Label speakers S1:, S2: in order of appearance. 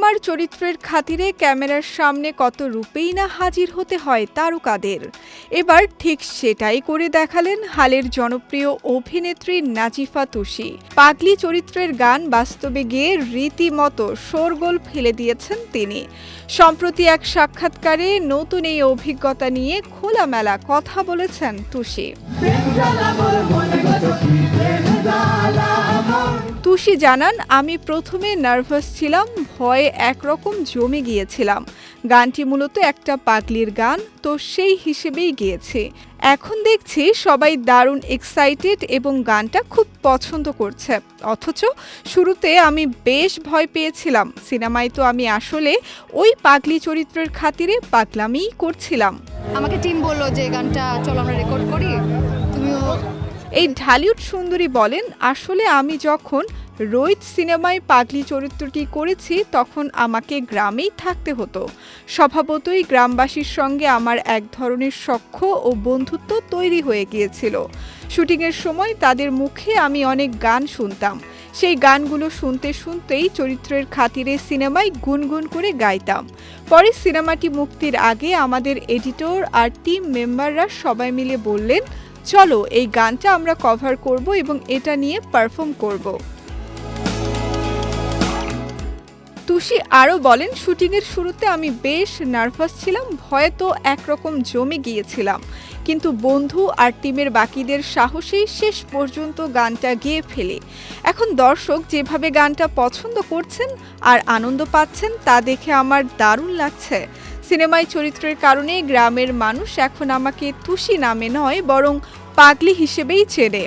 S1: সিনেমার চরিত্রের খাতিরে ক্যামেরার সামনে কত রূপেই না হাজির হতে হয় তারকাদের। এবার ঠিক সেটাই করে দেখালেন হালের জনপ্রিয় অভিনেত্রী নাজিফা তুষি। পাগলি চরিত্রের গান বাস্তবে গিয়ে রীতিমতো শোরগোল ফেলে দিয়েছেন তিনি। সম্প্রতি এক সাক্ষাৎকারে নতুন এই অভিজ্ঞতা নিয়ে খোলামেলা কথা বলেছেন তুষি। তুষি জানান, আমি প্রথমে নার্ভাস ছিলাম, ভয়ে একরকম জমে গিয়েছিলাম। গানটি মূলত একটা পাগলির গান, তো সেই হিসেবেই গিয়েছি। এখন দেখছি সবাই দারুণ এক্সাইটেড এবং গানটা খুব পছন্দ করছে। অথচ শুরুতে আমি বেশ ভয় পেয়েছিলাম। সিনেমায় তো আমি আসলে ওই পাগলি চরিত্রের খাতিরে পাগলামিই করছিলাম।
S2: আমাকে টিম বললো যে গানটা চলো আমরা রেকর্ড করি, তুমিও।
S1: এই ঢালিউড সুন্দরী বলেন, আসলে আমি যখন রোহিত সিনেমায় পাগলি চরিত্রটি করেছি তখন আমাকে গ্রামেই থাকতে হতো। স্বভাবতই গ্রামবাসীর সঙ্গে আমার এক ধরনের সখ্য ও বন্ধুত্ব তৈরি হয়ে গিয়েছিল। শুটিংয়ের সময় তাদের মুখে আমি অনেক গান শুনতাম। সেই গানগুলো শুনতে শুনতেই চরিত্রের খাতিরে সিনেমায় গুনগুন করে গাইতাম। পরে সিনেমাটি মুক্তির আগে আমাদের এডিটর আর টিম মেম্বাররা সবাই মিলে বললেন, চলো এই গানটা আমরা কভার করব এবং এটা নিয়ে পারফর্ম করব। তুষি আরও বলেন, শুটিংয়ের শুরুতে আমি বেশ নার্ভাস ছিলাম, ভয়ে তো একরকম জমে গিয়েছিলাম। কিন্তু বন্ধু আর টিমের বাকিদের সাহসেই শেষ পর্যন্ত গানটা গেয়ে ফেলি। এখন দর্শক যেভাবে গানটা পছন্দ করছেন আর আনন্দ পাচ্ছেন তা দেখে আমার দারুণ লাগছে। সিনেমায় চরিত্রের কারণে গ্রামের মানুষ এখন আমাকে তুষি নামে নয় বরং পাগলি হিসেবেই চেনে।